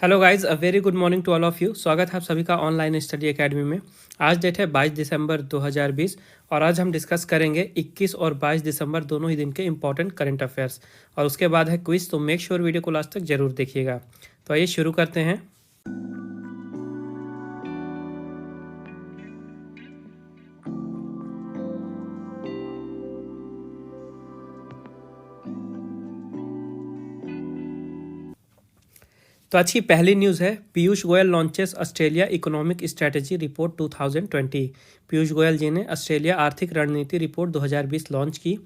Hello guys, a very good morning to all of you. स्वागत है आप सभी का ऑनलाइन स्टडी एकेडमी में। आज डेट है 22 दिसंबर 2020 और आज हम डिस्कस करेंगे 21 और 22 दिसंबर दोनों ही दिन के इंपॉर्टेंट करंट अफेयर्स और उसके बाद है क्विज। तो मेक श्योर वीडियो को लास्ट तक जरूर देखिएगा। तो आइए शुरू करते हैं। तो आज की पहली न्यूज़ है, Piyush Goyal launches Australia economic strategy report 2020। Piyush Goyal ji ने ऑस्ट्रेलिया आर्थिक रणनीति रिपोर्ट 2020 लॉन्च की।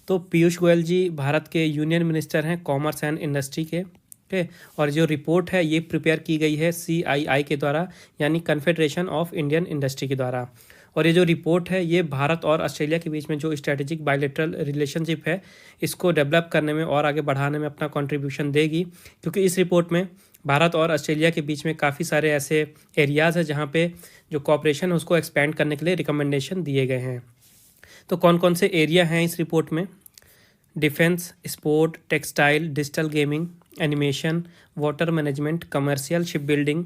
तो पीयूष गोयल जी भारत के यूनियन मिनिस्टर हैं कॉमर्स एंड इंडस्ट्री के। ओके, और जो रिपोर्ट है ये प्रिपेयर की गई है CII के द्वारा, यानी कन्फेडरेशन ऑफ इंडियन इंडस्ट्री के द्वारा। और ये जो रिपोर्ट है ये भारत और ऑस्ट्रेलिया के बीच में जो स्ट्रेटेजिक बायलैटरल रिलेशनशिप है इसको डेवलप करने में और आगे बढ़ाने में अपना कंट्रीब्यूशन देगी, क्योंकि इस रिपोर्ट में भारत और ऑस्ट्रेलिया के बीच में काफ़ी सारे ऐसे एरियाज़ हैं जहाँ पे जो कॉपरेशन है उसको एक्सपेंड करने के लिए रिकमेंडेशन दिए गए हैं। तो कौन कौन से एरिया हैं इस रिपोर्ट में? Defence, sport, textile, digital gaming, animation, water management, commercial, ship building,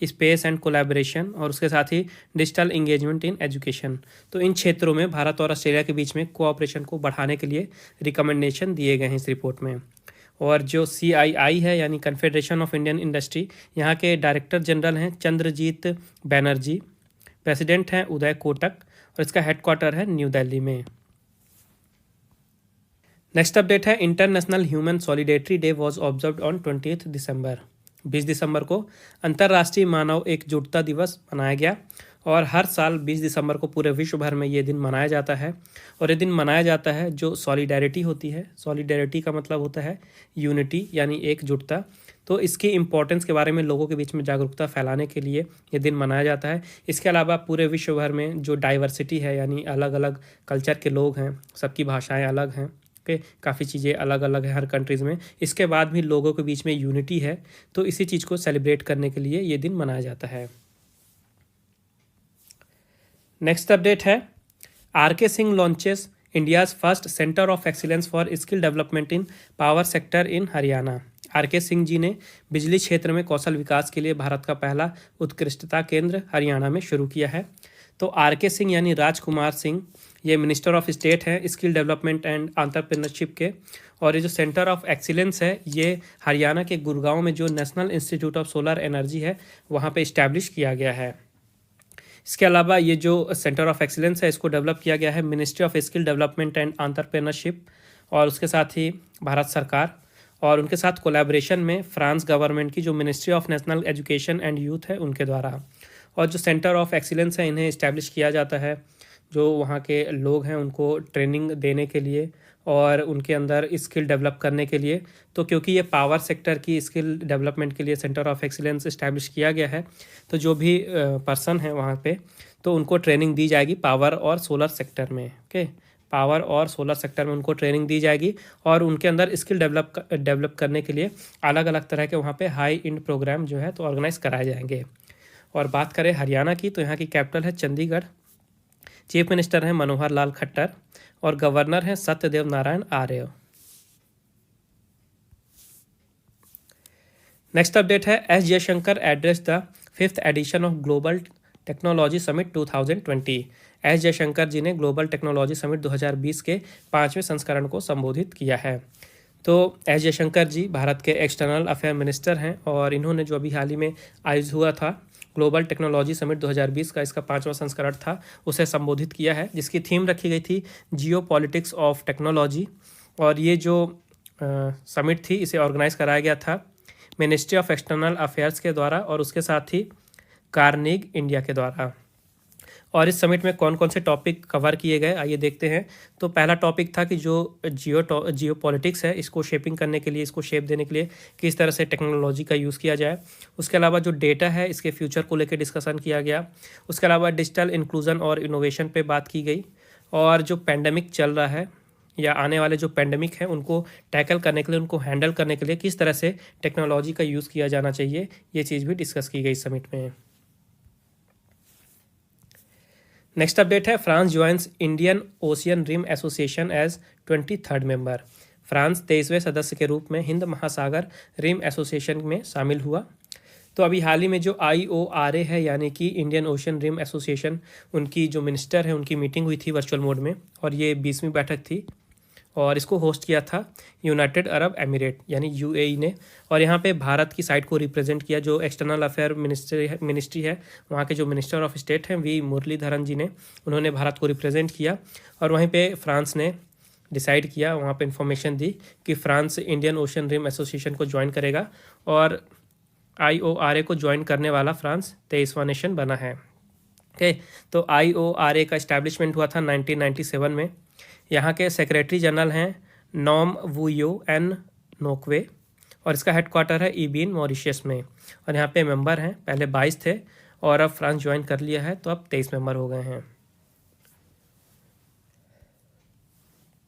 space and collaboration और उसके साथ ही डिजिटल इंगेजमेंट इन एजुकेशन। तो इन क्षेत्रों में भारत और ऑस्ट्रेलिया के बीच में कोऑपरेशन को बढ़ाने के लिए रिकमेंडेशन दिए गए हैं इस रिपोर्ट में। और जो CII है यानी कन्फेडरेशन ऑफ इंडियन इंडस्ट्री, यहाँ के डायरेक्टर जनरल हैं चंद्रजीत बैनर्जी, प्रेसिडेंट हैं उदय कोटक और इसका हेडक्वार्टर है न्यू दिल्ली में। नेक्स्ट अपडेट है, international human solidarity day was observed on 20 दिसंबर। 20 दिसंबर को अंतर्राष्ट्रीय मानव एकजुटता दिवस मनाया गया और हर साल 20 दिसंबर को पूरे विश्व भर में ये दिन मनाया जाता है। और ये दिन मनाया जाता है जो सॉलिडेरिटी होती है, सॉलिडेरिटी का मतलब होता है यूनिटी यानी एकजुटता। तो इसकी इम्पोर्टेंस के बारे में लोगों के बीच में जागरूकता फैलाने के लिए ये दिन मनाया जाता है। इसके अलावा पूरे विश्व भर में जो डाइवर्सिटी है यानी अलग अलग कल्चर के लोग हैं, सबकी भाषाएं अलग हैं, ओके, काफ़ी चीज़ें अलग अलग है हर कंट्रीज़ में, इसके बाद भी लोगों के बीच में यूनिटी है। तो इसी चीज़ को सेलिब्रेट करने के लिए ये दिन मनाया जाता है। नेक्स्ट अपडेट है, RK Singh launches India's first centre of excellence for skill development in power sector in Haryana. RK Singh ji ने बिजली क्षेत्र में कौशल विकास के लिए भारत का पहला उत्कृष्टता केंद्र हरियाणा में शुरू किया है। तो RK सिंह यानी राजकुमार सिंह ये मिनिस्टर ऑफ स्टेट हैं स्किल डेवलपमेंट एंड एंटरप्रेन्योरशिप के। और ये जो सेंटर ऑफ एक्सीलेंस है ये हरियाणा के गुड़गांव में जो national institute of solar energy है वहाँ पे इस्टेब्लिश किया गया है। इसके अलावा ये जो सेंटर ऑफ एक्सीलेंस है इसको डेवलप किया गया है ministry of skill development and entrepreneurship और उसके साथ ही भारत सरकार और उनके साथ कोलैबोरेशन में फ्रांस गवर्नमेंट की जो ministry of national education and youth है उनके द्वारा। और जो सेंटर ऑफ एक्सीलेंस है इन्हें इस्टेब्लिश किया जाता है जो वहाँ के लोग हैं उनको ट्रेनिंग देने के लिए और उनके अंदर स्किल डेवलप करने के लिए। तो क्योंकि ये पावर सेक्टर की स्किल डेवलपमेंट के लिए सेंटर ऑफ एक्सीलेंस इस्टेब्लिश किया गया है, तो जो भी पर्सन है वहाँ पे तो उनको ट्रेनिंग दी जाएगी पावर और सोलर सेक्टर में। ओके, पावर और सोलर सेक्टर में उनको ट्रेनिंग दी जाएगी और उनके अंदर स्किल डेवलप करने के लिए अलग अलग तरह के वहाँ पे हाई इंड प्रोग्राम जो है तो ऑर्गेनाइज कराए जाएंगे। और बात करें हरियाणा की, तो यहाँ की कैपिटल है चंडीगढ़, चीफ मिनिस्टर हैं मनोहर लाल खट्टर और गवर्नर हैं सत्यदेव नारायण आर्य। नेक्स्ट अपडेट है, S Jaishankar address the 5th edition of global technology summit 2020। S Jaishankar ji ने ग्लोबल टेक्नोलॉजी समिट 2020 के 5वें संस्करण को संबोधित किया है। तो एस जयशंकर जी भारत के एक्सटर्नल अफेयर मिनिस्टर हैं और इन्होंने जो अभी हाल ही में आयोजित हुआ था ग्लोबल टेक्नोलॉजी समिट 2020 का, इसका 5वां संस्करण था, उसे संबोधित किया है, जिसकी थीम रखी गई थी जियो पॉलिटिक्स ऑफ टेक्नोलॉजी। और ये जो समिट थी इसे ऑर्गेनाइज कराया गया था मिनिस्ट्री ऑफ एक्सटर्नल अफेयर्स के द्वारा और उसके साथ ही कार्नेगी इंडिया के द्वारा। और इस समिट में कौन कौन से टॉपिक कवर किए गए आइए देखते हैं। तो पहला टॉपिक था कि जो जियो पॉलिटिक्स है इसको शेपिंग करने के लिए, इसको शेप देने के लिए किस तरह से टेक्नोलॉजी का यूज़ किया जाए। उसके अलावा जो डेटा है इसके फ्यूचर को लेकर डिस्कशन किया गया। उसके अलावा डिजिटल इंक्लूजन और इनोवेशन पे बात की गई और जो पेंडेमिक चल रहा है या आने वाले जो पेंडेमिक है उनको टैकल करने के लिए, उनको हैंडल करने के लिए किस तरह से टेक्नोलॉजी का यूज़ किया जाना चाहिए, ये चीज़ भी डिस्कस की गई समिट में। नेक्स्ट अपडेट है, France joins Indian Ocean Rim Association as 23rd member. France 23वें सदस्य के रूप में हिंद महासागर रिम एसोसिएशन में शामिल हुआ। तो अभी हाल ही में जो IORA है यानी कि इंडियन ओशन रिम एसोसिएशन, उनकी जो मिनिस्टर है उनकी मीटिंग हुई थी वर्चुअल मोड में, और ये 20वीं बैठक थी और इसको होस्ट किया था यूनाइटेड अरब एमिरेट यानी UAE ने। और यहाँ पे भारत की साइड को रिप्रेजेंट किया जो एक्सटर्नल अफेयर मिनिस्ट्री है, वहाँ के जो मिनिस्टर ऑफ स्टेट हैं वी मुरलीधरन जी ने, उन्होंने भारत को रिप्रेजेंट किया। और वहीं पे फ्रांस ने डिसाइड किया, वहाँ पे इंफॉर्मेशन दी कि France Indian Ocean Rim Association को ज्वाइन करेगा, और IORA को ज्वाइन करने वाला फ्रांस 23वां नेशन बना है। ओके, तो IORA का इस्टेब्लिशमेंट हुआ था 1997 में। यहाँ के सेक्रेटरी जनरल हैं नॉम वुयो एन नोकवे, और इसका हेडक्वार्टर है ईबिन मॉरिशस में। और यहाँ पे मेंबर हैं, पहले 22 थे और अब फ्रांस ज्वाइन कर लिया है तो अब 23 मेंबर हो गए हैं।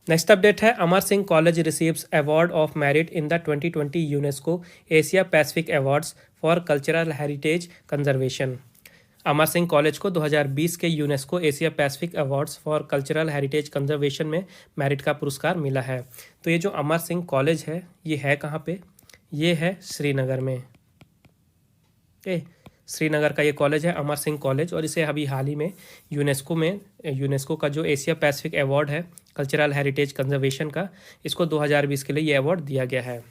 नेक्स्ट अपडेट है Amar Singh College receives award of merit in the 2020 UNESCO Asia Pacific awards for cultural heritage conservation. Amar Singh College को 2020 के UNESCO Asia Pacific awards for cultural heritage conservation में मेरिट का पुरस्कार मिला है। तो ये जो अमर सिंह कॉलेज है ये है कहाँ पे? ये है श्रीनगर में। ओके, श्रीनगर का ये कॉलेज है अमर सिंह कॉलेज, और इसे अभी हाल ही में यूनेस्को का जो एशिया पैसिफिक अवार्ड है कल्चरल हेरिटेज कंजर्वेशन का, इसको 2020 के लिए ये अवार्ड दिया गया है।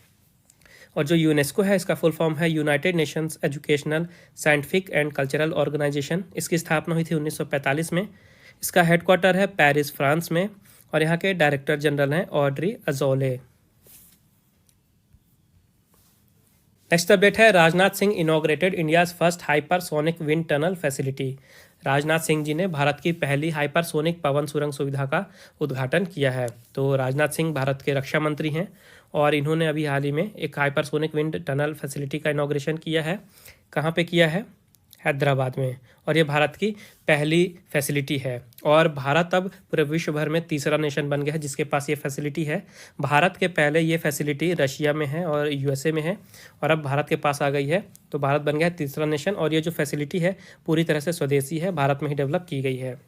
और जो यूनेस्को है इसका फुल फॉर्म है United Nations Educational Scientific and Cultural Organization. इसकी स्थापना हुई थी 1945 में। इसका हेडक्वार्टर है पेरिस फ्रांस में, और यहाँ के डायरेक्टर जनरल हैं ऑड्री अजोले। नेक्स्ट अपडेट है Rajnath Singh inaugurated India's first hypersonic wind tunnel facility. Rajnath Singh ji ने भारत की पहली हाइपरसोनिक पवन सुरंग सुविधा का उद्घाटन किया है। तो राजनाथ सिंह भारत के रक्षा मंत्री हैं और इन्होंने अभी हाल ही में एक हाइपरसोनिक विंड टनल फैसिलिटी का इनॉग्रेशन किया है। कहाँ पे किया है? हैदराबाद में। और ये भारत की पहली फैसिलिटी है, और भारत अब पूरे विश्व भर में तीसरा नेशन बन गया है जिसके पास ये फैसिलिटी है। भारत के पहले ये फैसिलिटी रशिया में है और USA में है, और अब भारत के पास आ गई है, तो भारत बन गया है तीसरा नेशन। और ये जो फैसिलिटी है पूरी तरह से स्वदेशी है, भारत में ही डेवलप की गई है।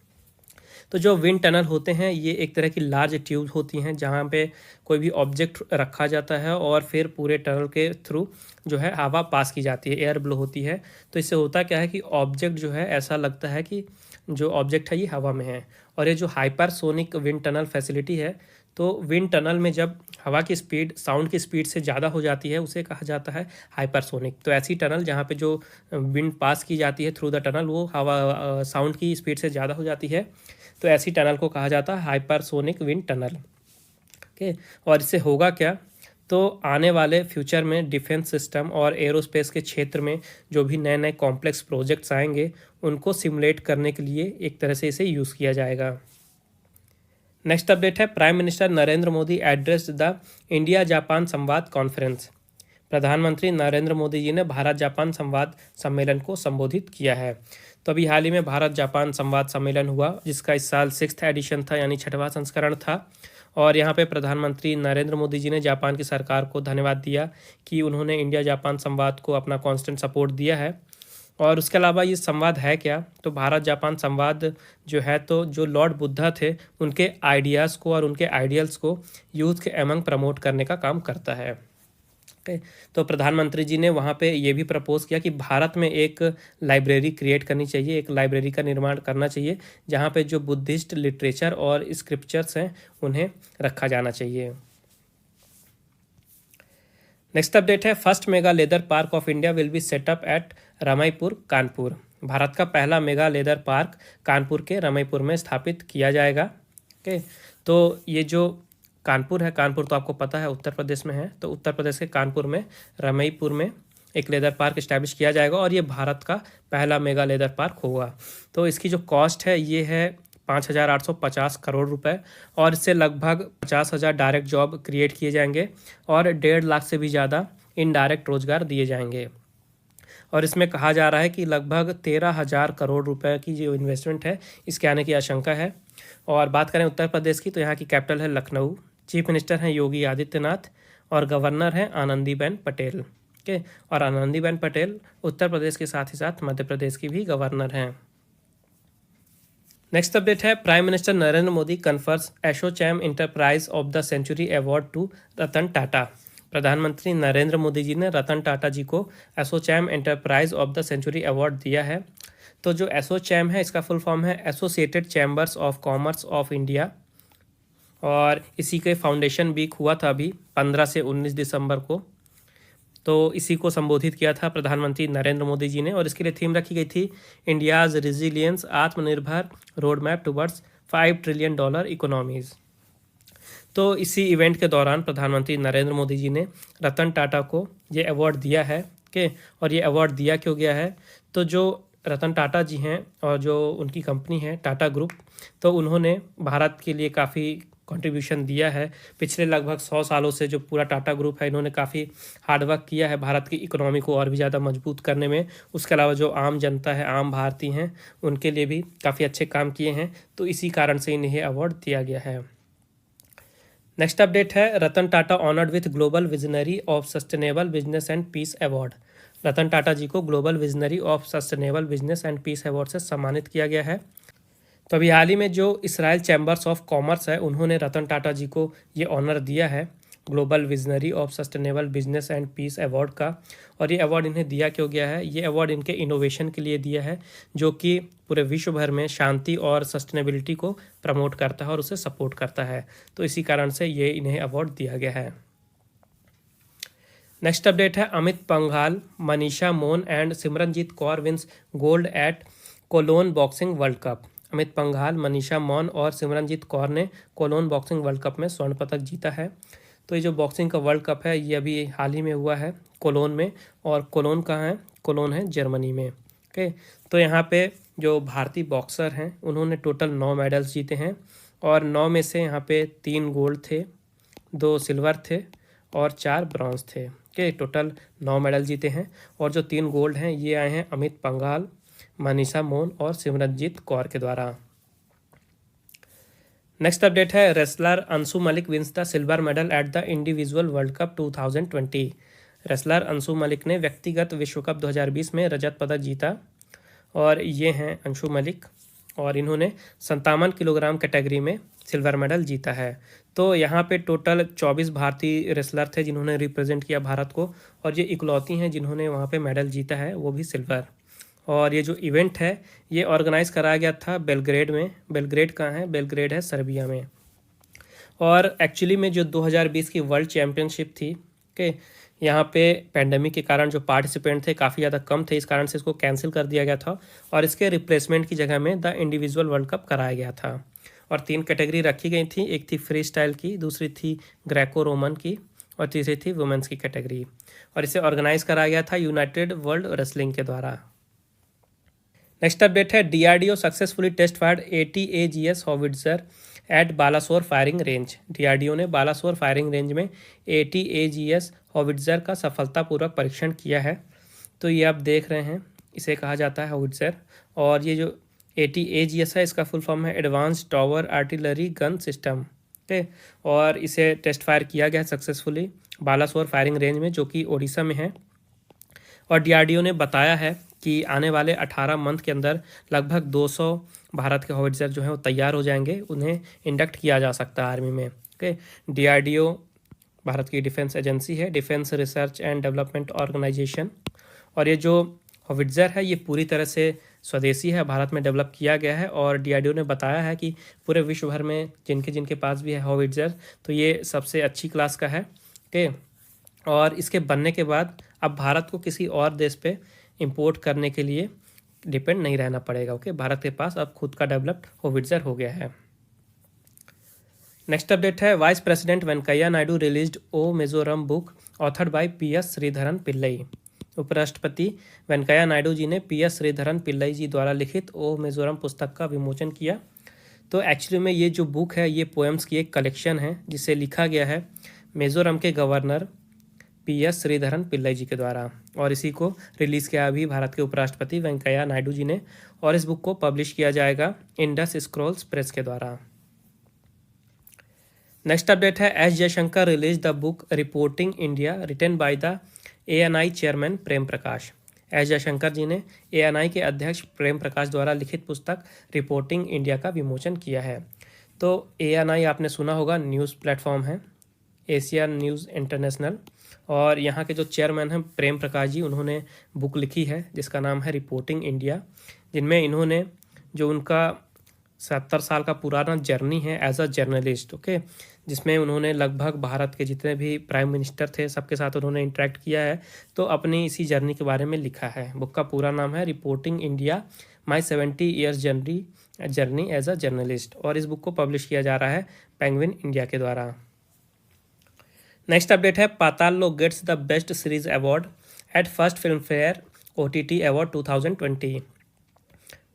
तो जो विंड टनल होते हैं ये एक तरह की लार्ज ट्यूब होती हैं जहाँ पे कोई भी ऑब्जेक्ट रखा जाता है और फिर पूरे टनल के थ्रू जो है हवा पास की जाती है, एयर ब्लो होती है। तो इससे होता क्या है कि ऑब्जेक्ट जो है ऐसा लगता है कि जो ऑब्जेक्ट है ये हवा में है। और ये जो हाइपरसोनिक विंड टनल फैसिलिटी है, तो विंड टनल में जब हवा की स्पीड साउंड की स्पीड से ज़्यादा हो जाती है उसे कहा जाता है हाइपरसोनिक। तो ऐसी टनल जहाँ पे जो विंड पास की जाती है थ्रू द टनल वो हवा साउंड की स्पीड से ज़्यादा हो जाती है, तो ऐसी टनल को कहा जाता है हाइपरसोनिक विंड टनल। ओके, और इससे होगा क्या? तो आने वाले फ्यूचर में डिफेंस सिस्टम और एरोस्पेस के क्षेत्र में जो भी नए नए कॉम्प्लेक्स प्रोजेक्ट्स आएंगे उनको सिमुलेट करने के लिए एक तरह से इसे यूज़ किया जाएगा। नेक्स्ट अपडेट है prime minister Narendra Modi addressed the India Japan संवाद कॉन्फ्रेंस। प्रधानमंत्री नरेंद्र मोदी जी ने भारत जापान संवाद सम्मेलन को संबोधित किया है। तो अभी हाल ही में भारत जापान संवाद सम्मेलन हुआ जिसका इस साल 6th एडिशन था यानी 6वां संस्करण था। और यहाँ पे प्रधानमंत्री नरेंद्र मोदी जी ने जापान की सरकार को धन्यवाद दिया कि उन्होंने इंडिया जापान संवाद को अपना कांस्टेंट सपोर्ट दिया है। और उसके अलावा ये संवाद है क्या? तो भारत जापान संवाद जो है तो जो लॉर्ड बुद्धा थे उनके आइडियाज़ को और उनके आइडियल्स को यूथ के एमंग प्रमोट करने का काम करता है। ओके, तो प्रधानमंत्री जी ने वहाँ पे ये भी प्रपोज किया कि भारत में एक लाइब्रेरी क्रिएट करनी चाहिए, एक लाइब्रेरी का निर्माण करना चाहिए जहाँ पे जो बुद्धिस्ट लिटरेचर और स्क्रिप्चर्स हैं उन्हें रखा जाना चाहिए। नेक्स्ट अपडेट है first mega leather park of India will be set up at Ramaipur Kanpur. Bharat का पहला मेगा लेदर पार्क कानपुर के रमाईपुर में स्थापित किया जाएगा। ओके, तो ये जो कानपुर है, कानपुर तो आपको पता है उत्तर प्रदेश में है, तो उत्तर प्रदेश के कानपुर में रमईपुर में एक लेदर पार्क इस्टेब्लिश किया जाएगा और ये भारत का पहला मेगा लेदर पार्क होगा। तो इसकी जो कॉस्ट है ये है 5,850 करोड़ रुपए, और इससे लगभग 50,000 डायरेक्ट जॉब क्रिएट किए जाएंगे और 1.5 लाख से भी ज़्यादा इनडायरेक्ट रोजगार दिए जाएंगे। और इसमें कहा जा रहा है कि लगभग 13,000 करोड़ रुपए की जो इन्वेस्टमेंट है इसके आने की आशंका है। और बात करें उत्तर प्रदेश की तो यहाँ की कैपिटल है लखनऊ, चीफ मिनिस्टर हैं योगी आदित्यनाथ और गवर्नर हैं आनंदीबेन पटेल। ओके, और आनंदीबेन पटेल उत्तर प्रदेश के साथ ही साथ मध्य प्रदेश की भी गवर्नर हैं। नेक्स्ट अपडेट है prime minister Narendra Modi confers ASSOCHAM enterprise of the century award to Ratan Tata. प्रधानमंत्री नरेंद्र मोदी जी ने रतन टाटा जी को ASSOCHAM enterprise of the century award दिया है। तो जो एसोचैम है इसका फुल फॉर्म है associated chambers of commerce of India, और इसी के फाउंडेशन वीक हुआ था अभी 15 से 19 दिसंबर को। तो इसी को संबोधित किया था प्रधानमंत्री नरेंद्र मोदी जी ने, और इसके लिए थीम रखी गई थी इंडियाज़ रिजिलियंस आत्मनिर्भर road map towards $5 trillion economies. तो इसी इवेंट के दौरान प्रधानमंत्री नरेंद्र मोदी जी ने रतन टाटा को ये अवार्ड दिया है कि, और ये अवार्ड दिया क्यों गया है, तो जो रतन टाटा जी हैं और जो उनकी कंपनी है टाटा ग्रुप, तो उन्होंने भारत के लिए काफ़ी कंट्रीब्यूशन दिया है। पिछले लगभग 100 सालों से जो पूरा टाटा ग्रुप है, इन्होंने काफ़ी हार्डवर्क किया है भारत की इकोनॉमी को और भी ज़्यादा मजबूत करने में। उसके अलावा जो आम जनता है, आम भारतीय हैं, उनके लिए भी काफ़ी अच्छे काम किए हैं। तो इसी कारण से इन्हें अवार्ड दिया गया है। नेक्स्ट अपडेट है Ratan Tata honoured with global visionary of sustainable business and peace award. Ratan Tata ji को global visionary of sustainable business and peace award से सम्मानित किया गया है। तो अभी हाल ही में जो इसराइल चैम्बर्स ऑफ कॉमर्स है, उन्होंने रतन टाटा जी को ये ऑनर दिया है global visionary of sustainable business and peace award का। और ये अवार्ड इन्हें दिया क्यों गया है, ये अवार्ड इनके इनोवेशन के लिए दिया है, जो कि पूरे विश्व भर में शांति और सस्टेनेबिलिटी को प्रमोट करता है और उसे सपोर्ट करता है। तो इसी कारण से ये इन्हें अवार्ड दिया गया है। नेक्स्ट अपडेट है Amit Panghal, Manisha Moun and Simranjeet Kaur wins gold at Cologne boxing world cup. Amit Panghal, Manisha Moun और सिमरनजीत कौर ने कोलोन बॉक्सिंग वर्ल्ड कप में स्वर्ण पदक जीता है। तो ये जो बॉक्सिंग का वर्ल्ड कप है ये अभी हाल ही में हुआ है कोलोन में, और कोलोन कहाँ है, कोलोन है जर्मनी में। ओके, तो यहाँ पे जो भारतीय बॉक्सर हैं उन्होंने टोटल 9 मेडल्स जीते हैं, और 9 में से यहाँ पे 3 गोल्ड थे, 2 सिल्वर थे और 4 ब्रॉन्ज थे। ओके, टोटल 9 मेडल जीते हैं, और जो 3 गोल्ड हैं ये आए हैं अमित पंघाल, मनीषा मोन और सिमरनजीत कौर के द्वारा। नेक्स्ट अपडेट है wrestler Anshu Malik wins the silver medal at the individual world cup 2020। Wrestler Anshu Malik ने व्यक्तिगत विश्व कप 2020 में रजत पदक जीता, और ये हैं अंशु मलिक, और इन्होंने 57 किलोग्राम कैटेगरी में सिल्वर मेडल जीता है। तो यहाँ पे टोटल 24 भारतीय रेसलर थे जिन्होंने रिप्रेजेंट किया भारत को, और ये इकलौती हैं जिन्होंने वहाँ पे मेडल जीता है, वो भी सिल्वर। और ये जो इवेंट है ये ऑर्गेनाइज कराया गया था बेलग्रेड में। बेलग्रेड कहाँ है, बेलग्रेड है सर्बिया में। और एक्चुअली में जो 2020 की वर्ल्ड चैम्पियनशिप थी, ओके, यहाँ पे पैंडमिक के कारण जो पार्टिसिपेंट थे काफ़ी ज़्यादा कम थे, इस कारण से इसको कैंसिल कर दिया गया था, और इसके रिप्लेसमेंट की जगह में द इंडिविजुअल वर्ल्ड कप कराया गया था। और 3 कैटेगरी रखी गई थी, एक थी फ्री स्टाइल की, दूसरी थी ग्रेको रोमन की, और तीसरी थी वुमेंस की कैटेगरी। और इसे ऑर्गेनाइज कराया गया था यूनाइटेड वर्ल्ड रेसलिंग के द्वारा। नेक्स्ट अपडेट है DRDO successfully test fired ATAGS howitzer at Balasore firing range. DRDO ने बालासोर फायरिंग रेंज में ATAGS हॉविट्जर का सफलतापूर्वक परीक्षण किया है। तो ये आप देख रहे हैं, इसे कहा जाता है हॉविट्जर, और ये जो ATAGS है इसका फुल फॉर्म है advance tower artillery gun system. ठीक, और इसे टेस्ट फायर किया गया है सक्सेसफुली बालासोर फायरिंग रेंज में, जो कि ओडिशा में है। और डीआरडीओ ने बताया है कि आने वाले 18 मंथ के अंदर लगभग 200 भारत के हॉविट्जर जो हैं वो तैयार हो जाएंगे, उन्हें इंडक्ट किया जा सकता है आर्मी में। ओके, डीआरडीओ भारत की डिफेंस एजेंसी है, defence research and development organisation, और ये जो हॉविट्जर है ये पूरी तरह से स्वदेशी है, भारत में डेवलप किया गया है। और डीआरडीओ ने बताया है कि पूरे विश्व भर में जिनके पास भी है हॉविट्जर, तो ये सबसे अच्छी क्लास का है। ओके, और इसके बनने के बाद अब भारत को किसी और देश पे इंपोर्ट करने के लिए डिपेंड नहीं रहना पड़ेगा। ओके, भारत के पास अब खुद का डेवलप्ड हॉविट्जर हो गया है। नेक्स्ट अपडेट है vice president Venkaiah Naidu released O Mizoram book authored by PS Sreedharan Pillai. उपराष्ट्रपति वेंकैया नायडू जी ने PS श्रीधरन पिल्लई जी द्वारा लिखित ओ मिजोरम पुस्तक का विमोचन किया। तो एक्चुअली में ये जो बुक है ये पोएम्स की एक कलेक्शन है, जिसे लिखा गया है मिजोरम के गवर्नर PS श्रीधरन पिल्लई जी के द्वारा, और इसी को रिलीज़ किया अभी भारत के उपराष्ट्रपति वेंकैया नायडू जी ने, और इस बुक को पब्लिश किया जाएगा इंडस स्क्रॉल्स प्रेस के द्वारा। नेक्स्ट अपडेट है S Jaishankar release the book reporting India written by the ANI chairman Prem Prakash. S Jaishankar ji ने ANI के अध्यक्ष प्रेम प्रकाश द्वारा लिखित पुस्तक रिपोर्टिंग इंडिया का विमोचन किया है। तो ANI आपने सुना होगा, न्यूज़ प्लेटफॉर्म है, एशिया न्यूज़ इंटरनेशनल, और यहाँ के जो चेयरमैन हैं प्रेम प्रकाश जी, उन्होंने बुक लिखी है जिसका नाम है रिपोर्टिंग इंडिया, जिनमें इन्होंने जो उनका 70 साल का पुराना जर्नी है एज अ जर्नलिस्ट, ओके, जिसमें उन्होंने लगभग भारत के जितने भी प्राइम मिनिस्टर थे सबके साथ उन्होंने इंटरेक्ट किया है, तो अपनी इसी जर्नी के बारे में लिखा है। बुक का पूरा नाम है reporting India my 70 years journey as a journalist, और इस बुक को पब्लिश किया जा रहा है पेंगुइन इंडिया के द्वारा। नेक्स्ट अपडेट है Paatal Lok gets the best series award at first Filmfare OTT award 2020।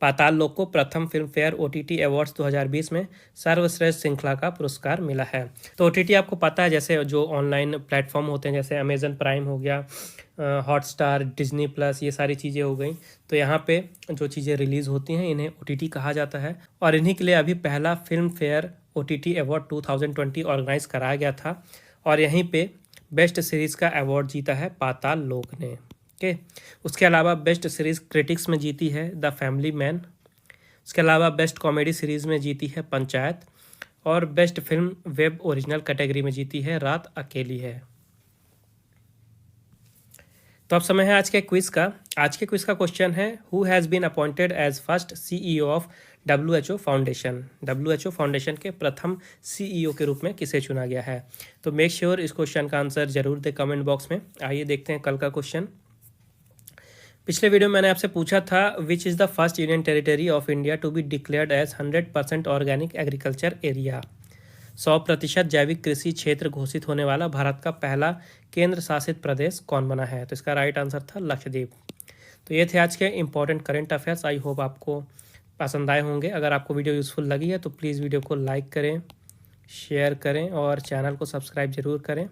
Paatal Lok को प्रथम फिल्म फेयर OTT अवार्ड्स 2020 में सर्वश्रेष्ठ श्रृंखला का पुरस्कार मिला है। तो OTT आपको पता है जैसे जो ऑनलाइन प्लेटफॉर्म होते हैं, जैसे अमेजन प्राइम हो गया, हॉटस्टार, डिज्नी प्लस, ये सारी चीज़ें हो गई। तो यहाँ पे जो चीज़ें रिलीज़ होती हैं इन्हें OTT कहा जाता है, और इन्हीं के लिए अभी पहला Filmfare OTT award 2020 organise कराया गया था, और यहीं पे बेस्ट सीरीज़ का अवार्ड जीता है पाताल लोक ने। ओके, उसके अलावा बेस्ट सीरीज़ क्रिटिक्स में जीती है द फैमिली मैन, उसके अलावा बेस्ट कॉमेडी सीरीज़ में जीती है पंचायत, और best film web original category में जीती है रात अकेली है। तो अब समय है आज के क्विज का। आज के क्विज का क्वेश्चन है who has been appointed as first CEO of WHO foundation. WHO foundation के प्रथम CEO के रूप में किसे चुना गया है? तो मेक श्योर इस क्वेश्चन का आंसर जरूर दें कमेंट बॉक्स में। आइए देखते हैं कल का क्वेश्चन। पिछले वीडियो में मैंने आपसे पूछा था which is the first union territory of India to be declared as 100% organic agriculture area. 100% जैविक कृषि क्षेत्र घोषित होने वाला भारत का पहला केंद्र शासित प्रदेश कौन बना है? तो इसका राइट आंसर था लक्षद्वीप। तो ये थे आज के important current affairs. I hope आपको पसंद आए होंगे। अगर आपको वीडियो यूज़फुल लगी है तो प्लीज़ वीडियो को लाइक करें, शेयर करें और चैनल को सब्सक्राइब जरूर करें,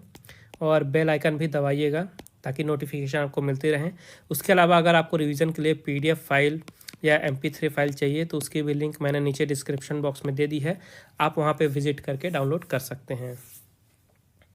और बेल आइकन भी दबाइएगा ताकि नोटिफिकेशन आपको मिलती रहें। उसके अलावा अगर आपको रिवीजन के लिए PDF फाइल या MP3 फाइल चाहिए तो उसकी भी लिंक मैंने नीचे डिस्क्रिप्शन बॉक्स में दे दी है, आप वहाँ पे विजिट करके डाउनलोड कर सकते हैं।